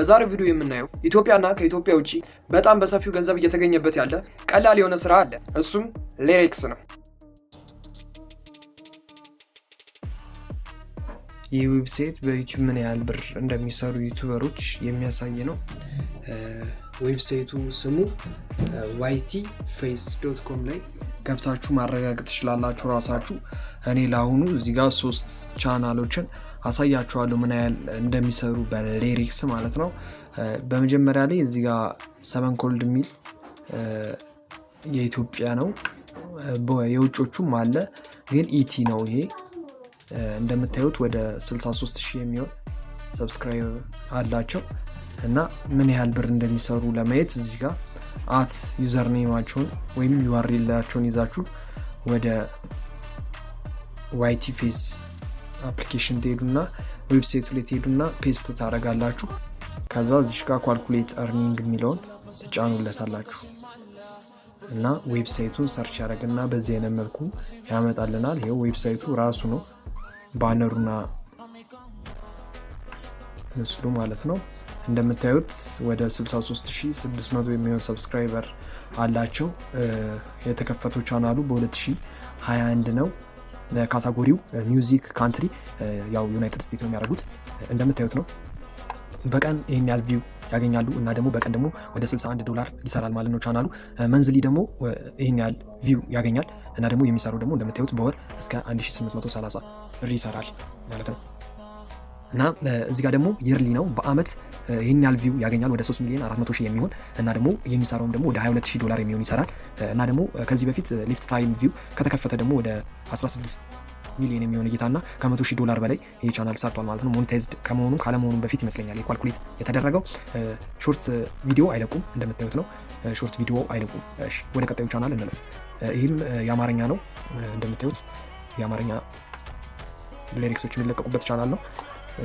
በዛሬው ቪዲዮ የምናየው ኢትዮጵያና ከኢትዮጵያ ውጪ በጣም በሰፊው ገንዘብ እየተገኘበት ያለ ቀላል የሆነ ስራ አለ። እሱም ሊሪክስ ነው። ይህ ዌብሳይት በዩቲዩብ ምን ያህል ብር እንደሚሰሩ ዩቲዩበሮች የሚያሳይ ነው። ዌብሳይቱ ስሙ ytface.com ላይ ገብታችሁ ማረጋገጥ ትችላላችሁ ራሳችሁ። እኔ ለአሁኑ እዚህ ጋር 3 ቻናሎችን አሳያችኋለሁ ምን ያህል እንደሚሰሩ በሊሪክስ ማለት ነው። በመጀመሪያ ላይ እዚህ ጋር 7 ኮልድ ሚል የኢትዮጵያ ነው። የውጮቹም አለ ግን ኢቲ ነው። ይሄ እንደምታዩት ወደ 63000 የሚሆን ሰብስክራይበር አላቸው እና ምን ያህል ብር እንደሚሰሩ ለማየት እዚህ ጋር አት ዩዘር ኔማቸውን ወይም ዩአርኤላቸውን ይዛችሁ ወደ ytface አፕሊኬሽን ትሄዱና ዌብሳይቱ ላይ ትሄዱና ፔስት ታደርጋላችሁ። ከዛ እዚህ ጋር ካልኩሌት earning የሚለውን ትጫኑለታላችሁ እና ዌብሳይቱን ሰርች ያደርግና በዚህ አይነት መልኩ ያመጣልናል። ይሄው ዌብሳይቱ ራሱ ነው፣ ባነሩና ምስሉ ማለት ነው። እንደምታዩት ወደ 63600 የሚሆን ሰብስክራይበር አላቸው። የተከፈተው ቻናሉ በ2021 ነው። ካታጎሪው ሚውዚክ ካንትሪ ያው ዩናይትድ ስቴትስ ነው የሚያደርጉት። እንደምታዩት ነው በቀን ይሄን ያህል ቪው ያገኛሉ እና ደግሞ በቀን ደግሞ ወደ $61 ይሰራል ማለት ነው ቻናሉ። መንዝሊ ደግሞ ይሄን ያህል ቪው ያገኛል እና ደግሞ የሚሰሩ ደግሞ እንደምታዩት በወር እስከ 1830 ብር ይሰራል ማለት ነው። እና እዚህ ጋር ደግሞ ይርሊ ነው በአመት ይሄን ያህል ቪው ያገኛል ወደ 3,400,000 የሚሆን እና ደግሞ የሚሰራውም ደግሞ ወደ $22,000 የሚሆን ይሰራል እና ደግሞ ከዚህ በፊት ሊፍት ታይም ቪው ከተከፈተ ደግሞ ወደ 16 ሚሊዮን የሚሆን እይታና $100,000 በላይ ይሄ ቻናል ሰርቷል ማለት ነው። ሞኔታይዝድ ከመሆኑም ካለመሆኑም በፊት ይመስለኛል የኳልኩሌት የተደረገው። ሾርት ቪዲዮ አይለቁም እንደምታዩት ነው። ሾርት ቪዲዮ አይለቁም። እሺ ወደ ቀጣዩ ቻናል እንለፍ። ይህም የአማርኛ ነው እንደምታዩት የአማርኛ ሊሪክሶች የሚለቀቁበት ቻናል ነው።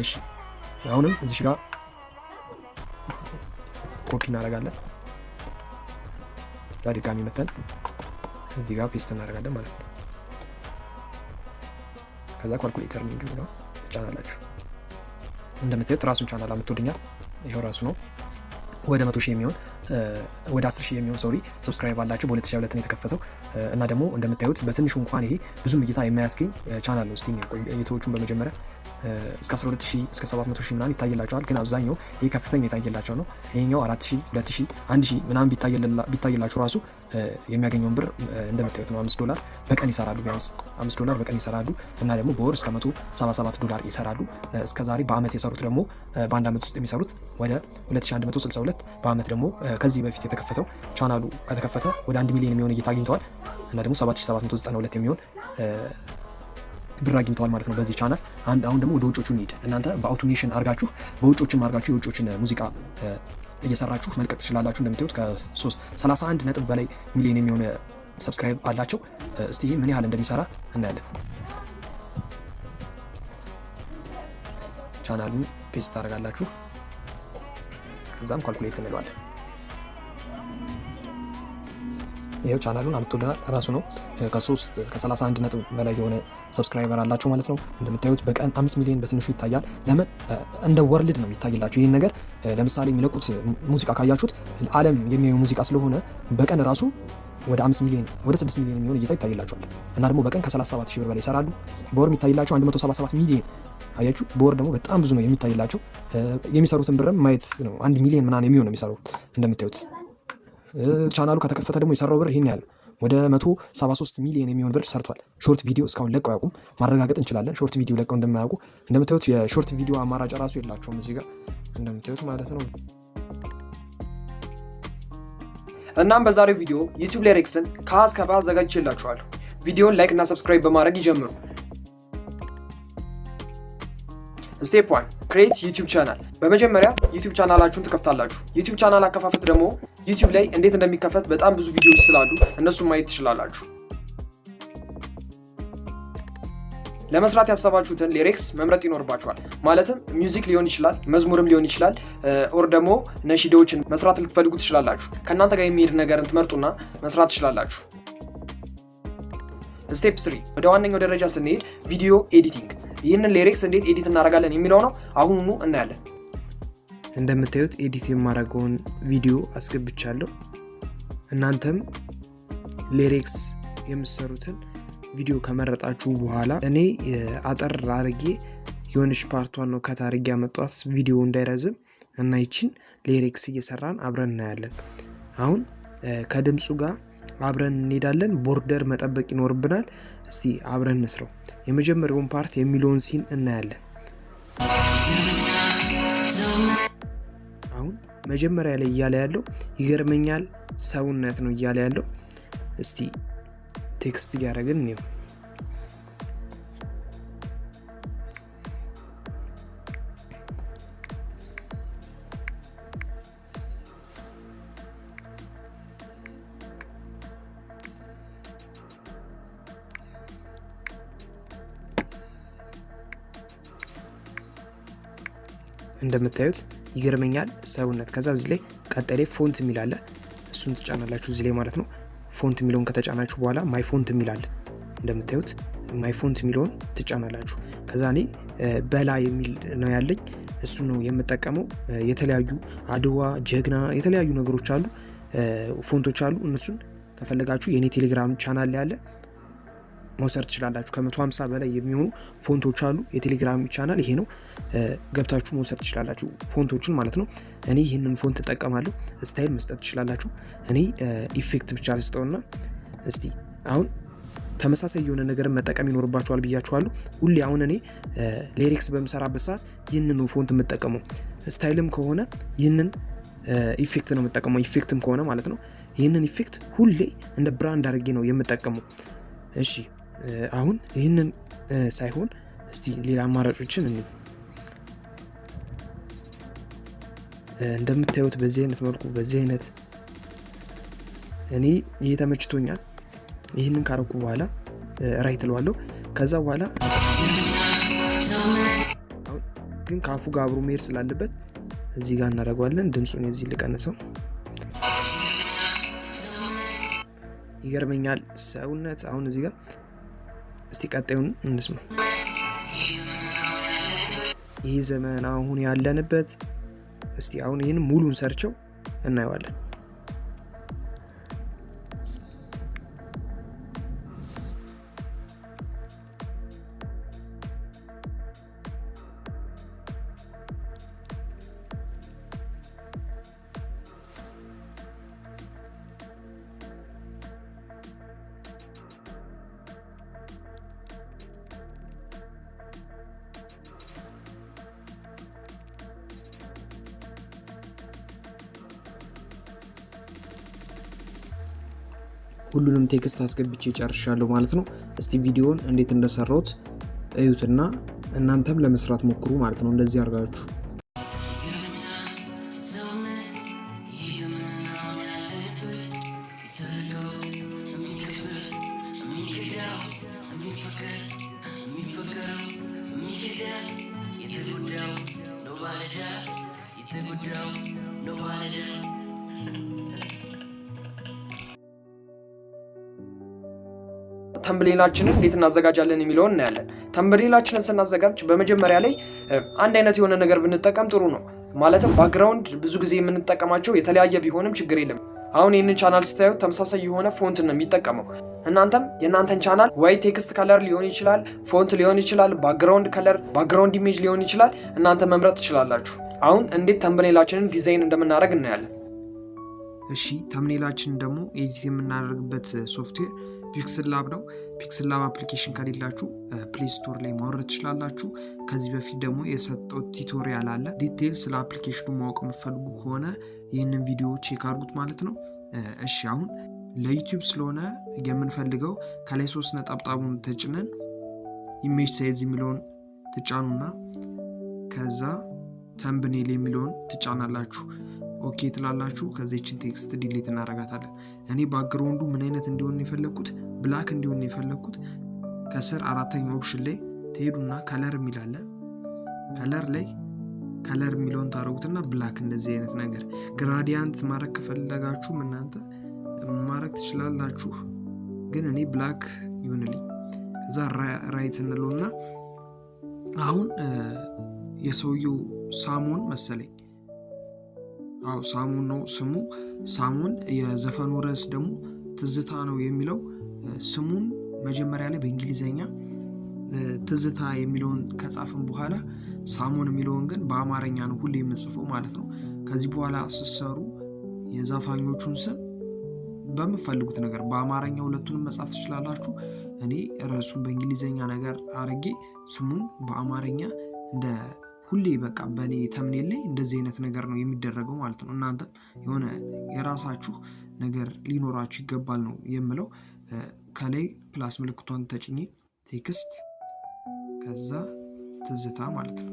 እሺ አሁንም እዚህ ጋር ኮፒ እናደርጋለን። ድጋሚ መተን እዚህ ጋር ፔስት እናደርጋለን ማለት ነው። ከዛ ካልኩሌተር ሊንክ ነው ትጫናላችሁ። እንደምታዩት ራሱን ቻናል አምጥቶልኛል። ይሄው ራሱ ነው። ወደ 100,000 የሚሆን ወደ 10,000 የሚሆን ሰብስክራይብ አላቸው። በ2022 ነው የተከፈተው እና ደግሞ እንደምታዩት በትንሹ እንኳን ይሄ ብዙም እይታ የማያስገኝ ቻናል ነው። እስቲ እይታዎቹን በመጀመሪያ እስከ 12,000 እስከ 700,000 ምናምን ይታይላቸዋል፣ ግን አብዛኛው ይሄ ከፍተኛ ይታይላቸው ነው። ይሄኛው 4,000 2,000 1,000 ምናምን ቢታይላቸው ራሱ የሚያገኘውን ብር እንደምታዩት ነው። $5 በቀን ይሰራሉ። ቢያንስ $5 በቀን ይሰራሉ እና ደግሞ በወር እስከ $177 ይሰራሉ። እስከዛሬ በአመት የሰሩት ደግሞ በአንድ አመት ውስጥ የሚሰሩት ወደ 2162፣ በአመት ደግሞ ከዚህ በፊት የተከፈተው ቻናሉ ከተከፈተ ወደ 1 ሚሊዮን የሚሆን እይታ አግኝተዋል እና ደግሞ 7792 የሚሆን ብር አግኝተዋል ማለት ነው በዚህ ቻናል። አሁን ደግሞ ወደ ውጮቹ እንሂድ። እናንተ በአውቶሜሽን አርጋችሁ በውጮችም አርጋችሁ የውጮችን ሙዚቃ እየሰራችሁ መልቀቅ ትችላላችሁ። እንደምታዩት ከ31 ነጥብ በላይ ሚሊዮን የሚሆን ሰብስክራይብ አላቸው። እስቲ ይህ ምን ያህል እንደሚሰራ እናያለን። ቻናሉን ፔስት ታደርጋላችሁ፣ ከዛም ካልኩሌት እንለዋለን። ይሄው ቻናሉን አምጥቶልናል ራሱ ነው። ከ31 ነጥብ በላይ የሆነ ሰብስክራይበር አላቸው ማለት ነው። እንደምታዩት በቀን 5 ሚሊዮን በትንሹ ይታያል። ለምን እንደ ወርልድ ነው የሚታይላቸው ይህን ነገር። ለምሳሌ የሚለቁት ሙዚቃ ካያችሁት ዓለም የሚያዩ ሙዚቃ ስለሆነ በቀን ራሱ ወደ 5 ሚሊዮን ወደ 6 ሚሊዮን የሚሆን እይታ ይታይላቸዋል እና ደግሞ በቀን ከ37,000 ብር በላይ ይሰራሉ። በወር የሚታይላቸው 177 ሚሊዮን አያችሁ። በወር ደግሞ በጣም ብዙ ነው የሚታይላቸው። የሚሰሩትን ብርም ማየት ነው። 1 ሚሊዮን ምናምን የሚሆን ነው የሚሰሩት እንደምታዩት። ቻናሉ ከተከፈተ ደግሞ የሰራው ብር ይሄን ያህል ወደ 173 ሚሊዮን የሚሆን ብር ሰርቷል። ሾርት ቪዲዮ እስካሁን ለቀው አያውቁም፣ ማረጋገጥ እንችላለን። ሾርት ቪዲዮ ለቀው እንደማያውቁ እንደምታዩት የሾርት ቪዲዮ አማራጭ ራሱ የላቸውም እዚህ ጋር እንደምታዩት ማለት ነው። እናም በዛሬው ቪዲዮ ዩቲዩብ ሊሪክስን ከሀ እስከ ፐ አዘጋጅቼላችኋለሁ። ቪዲዮውን ላይክ እና ሰብስክራይብ በማድረግ ይጀምሩ። ስቴፕ 1 ክሬት ዩቲዩብ ቻናል። በመጀመሪያ ዩቲዩብ ቻናላችሁን ትከፍታላችሁ። ዩቲዩብ ቻናል አከፋፈት ደግሞ ዩቲዩብ ላይ እንዴት እንደሚከፈት በጣም ብዙ ቪዲዮዎች ስላሉ እነሱን ማየት ትችላላችሁ። ለመስራት ያሰባችሁትን ሊሪክስ መምረጥ ይኖርባችኋል። ማለትም ሚውዚክ ሊሆን ይችላል፣ መዝሙርም ሊሆን ይችላል፣ ኦር ደግሞ ነሺዳዎችን መስራት ልትፈልጉ ትችላላችሁ። ከእናንተ ጋር የሚሄድ ነገርን ትመርጡና መስራት ትችላላችሁ። ስቴፕ 3 ወደ ዋነኛው ደረጃ ስንሄድ ቪዲዮ ኤዲቲንግ። ይህንን ሊሪክስ እንዴት ኤዲት እናደርጋለን የሚለው ነው። አሁኑኑ እናያለን። እንደምታዩት ኤዲት የማደርገውን ቪዲዮ አስገብቻለሁ። እናንተም ሊሪክስ የምትሰሩትን ቪዲዮ ከመረጣችሁ በኋላ እኔ አጠር አድርጌ የሆነች ፓርቷን ነው ከታርጌ ያመጣት ቪዲዮ እንዳይረዝም እና ይችን ሊሪክስ እየሰራን አብረን እናያለን። አሁን ከድምጹ ጋር አብረን እንሄዳለን። ቦርደር መጠበቅ ይኖርብናል። እስቲ አብረን እንስራው። የመጀመሪያውን ፓርት የሚለውን ሲን እናያለን። አሁን መጀመሪያ ላይ እያለ ያለው ይገርመኛል ሰውነት ነው እያለ ያለው። እስቲ ቴክስት ያደረግን ነው። እንደምታዩት ይገርመኛል ሰውነት። ከዛ እዚህ ላይ ቀጠሌ ፎንት የሚል አለ። እሱን ትጫናላችሁ እዚህ ላይ ማለት ነው። ፎንት የሚለውን ከተጫናችሁ በኋላ ማይ ፎንት የሚል አለ። እንደምታዩት ማይ ፎንት የሚለውን ትጫናላችሁ። ከዛ እኔ በላ የሚል ነው ያለኝ፣ እሱ ነው የምጠቀመው። የተለያዩ አድዋ፣ ጀግና የተለያዩ ነገሮች አሉ፣ ፎንቶች አሉ። እነሱን ከፈለጋችሁ የኔ ቴሌግራም ቻናል ላይ ያለ መውሰድ ትችላላችሁ። ከ150 በላይ የሚሆኑ ፎንቶች አሉ። የቴሌግራም ቻናል ይሄ ነው፣ ገብታችሁ መውሰድ ትችላላችሁ ፎንቶችን ማለት ነው። እኔ ይህንን ፎንት እጠቀማለሁ። ስታይል መስጠት ትችላላችሁ። እኔ ኢፌክት ብቻ ልስጠውና እስቲ አሁን ተመሳሳይ የሆነ ነገር መጠቀም ይኖርባችኋል ብያችኋለሁ። ሁሌ አሁን እኔ ሊሪክስ በምሰራበት ሰዓት ይህንን ፎንት የምጠቀመው፣ ስታይልም ከሆነ ይህንን ኢፌክት ነው የምጠቀመው። ኢፌክትም ከሆነ ማለት ነው ይህንን ኢፌክት ሁሌ እንደ ብራንድ አድርጌ ነው የምጠቀመው። እሺ አሁን ይህንን ሳይሆን እስቲ ሌላ አማራጮችን እንደምታዩት በዚህ አይነት መልኩ በዚህ አይነት እኔ ይሄ ተመችቶኛል። ይህንን ካረኩ በኋላ ራይት ለዋለሁ። ከዛ በኋላ አሁን ግን ካፉ ጋር አብሮ መሄድ ስላለበት እዚህ ጋር እናደርገዋለን። ድምጹን እዚህ ልቀንሰው። ይገርመኛል ሰውነት። አሁን እዚህ ጋር እስቲ ቀጣዩን እንስማ። ይህ ዘመን አሁን ያለንበት። እስቲ አሁን ይህን ሙሉን ሰርቸው እናየዋለን። ሁሉንም ቴክስት አስገብቼ ጨርሻለሁ ማለት ነው። እስቲ ቪዲዮውን እንዴት እንደሰራሁት እዩትና እናንተም ለመስራት ሞክሩ ማለት ነው። እንደዚህ አድርጋችሁ ተምብኔላችንን እንዴት እናዘጋጃለን የሚለውን እናያለን። ተምብኔላችንን ስናዘጋጅ በመጀመሪያ ላይ አንድ አይነት የሆነ ነገር ብንጠቀም ጥሩ ነው። ማለትም ባክግራውንድ ብዙ ጊዜ የምንጠቀማቸው የተለያየ ቢሆንም ችግር የለም። አሁን ይህንን ቻናል ስታዩት ተመሳሳይ የሆነ ፎንት ነው የሚጠቀመው። እናንተም የእናንተን ቻናል ወይ ቴክስት ከለር ሊሆን ይችላል፣ ፎንት ሊሆን ይችላል፣ ባክግራውንድ ከለር፣ ባክግራውንድ ኢሜጅ ሊሆን ይችላል። እናንተ መምረጥ ትችላላችሁ። አሁን እንዴት ተምብኔላችንን ዲዛይን እንደምናደርግ እናያለን። እሺ ተምብኔላችንን ደግሞ ኤዲት የምናደርግበት ሶፍትዌር ፒክስል ላብ ነው። ፒክስል ላብ አፕሊኬሽን ከሌላችሁ ፕሌይ ስቶር ላይ ማውረድ ትችላላችሁ። ከዚህ በፊት ደግሞ የሰጠው ቱቶሪያል አለ። ዲቴይል ስለ አፕሊኬሽኑ ማወቅ የምትፈልጉ ከሆነ ይህንን ቪዲዮ ቼክ አድርጉት ማለት ነው። እሺ አሁን ለዩቲዩብ ስለሆነ የምንፈልገው ከላይ 3 ነጠብጣቡን ተጭነን ኢሜጅ ሳይዝ የሚለውን ትጫኑና ከዛ ተምብኔል የሚለውን ትጫናላችሁ። ኦኬ ትላላችሁ። ከዚህችን ቴክስት ዲሊት እናደርጋታለን። እኔ ባክግራውንዱ ምን አይነት እንዲሆን የፈለኩት ብላክ እንዲሆን የፈለኩት። ከስር አራተኛው ኦፕሽን ላይ ትሄዱና ከለር የሚላለ ከለር ላይ ከለር የሚለውን ታረጉትና ብላክ እንደዚህ አይነት ነገር ግራዲያንት ማድረግ ከፈለጋችሁ እናንተ ማድረግ ትችላላችሁ። ግን እኔ ብላክ ይሁንልኝ። ከዛ ራይት እንለውና አሁን የሰውየው ሳሞን መሰለኝ አዎ ሳሙን ነው ስሙ። ሳሙን የዘፈኑ ርዕስ ደግሞ ትዝታ ነው የሚለው ስሙን መጀመሪያ ላይ በእንግሊዘኛ ትዝታ የሚለውን ከጻፍን በኋላ ሳሙን የሚለውን ግን በአማርኛ ነው ሁሌ የምንጽፈው ማለት ነው። ከዚህ በኋላ ስትሰሩ የዘፋኞቹን ስም በምፈልጉት ነገር በአማርኛ ሁለቱንም መጻፍ ትችላላችሁ። እኔ ርዕሱን በእንግሊዘኛ ነገር አድርጌ ስሙን በአማርኛ እንደ ሁሌ በቃ በእኔ ተምኔል ላይ እንደዚህ አይነት ነገር ነው የሚደረገው ማለት ነው። እናንተም የሆነ የራሳችሁ ነገር ሊኖራችሁ ይገባል ነው የምለው። ከላይ ፕላስ ምልክቷን ተጭኜ ቴክስት ከዛ ትዝታ ማለት ነው።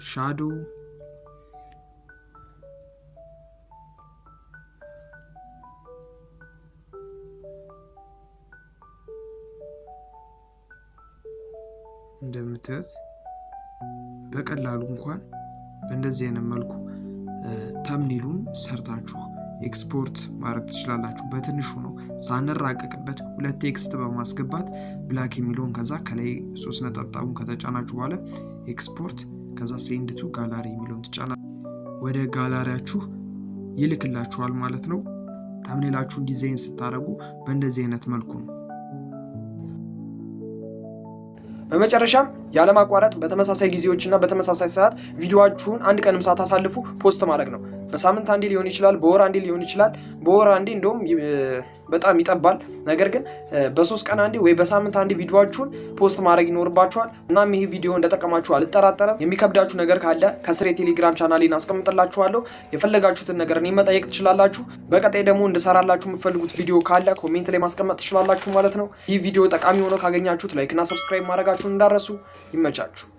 ሻዶ እንደምታዩት በቀላሉ እንኳን በእንደዚህ አይነት መልኩ ተምኔሉን ሰርታችሁ ኤክስፖርት ማድረግ ትችላላችሁ። በትንሹ ነው ሳንራቀቅበት 2 ቴክስት በማስገባት ብላክ የሚለውን ከዛ ከላይ 3 ነጠብጣቡን ከተጫናችሁ በኋላ ኤክስፖርት ከዛ ሴንድ ቱ ጋላሪ የሚለውን ትጫና ወደ ጋላሪያችሁ ይልክላችኋል ማለት ነው። ተምኔላችሁን ዲዛይን ስታደርጉ በእንደዚህ አይነት መልኩ ነው። በመጨረሻም ያለማቋረጥ በተመሳሳይ ጊዜዎችና በተመሳሳይ ሰዓት ቪዲዮአችሁን አንድ ቀንም ሳታሳልፉ ፖስት ማድረግ ነው። በሳምንት አንዴ ሊሆን ይችላል፣ በወር አንዴ ሊሆን ይችላል። በወር አንዴ እንደውም በጣም ይጠባል። ነገር ግን በ3 ቀን አንዴ ወይ በሳምንት አንዴ ቪዲዮአችሁን ፖስት ማድረግ ይኖርባችኋል። እናም ይሄ ቪዲዮ እንደጠቀማችሁ አልጠራጠርም። የሚከብዳችሁ ነገር ካለ ከስር የቴሌግራም ቻናሌን አስቀምጥላችኋለሁ። የፈለጋችሁትን ነገር እኔ መጠየቅ ትችላላችሁ። በቀጣይ ደግሞ እንድሰራላችሁ የምትፈልጉት ቪዲዮ ካለ ኮሜንት ላይ ማስቀመጥ ትችላላችሁ ማለት ነው። ይህ ቪዲዮ ጠቃሚ ሆኖ ካገኛችሁት ላይክ እና ሰብስክራይብ ማድረጋችሁን እንዳረሱ። ይመቻችሁ።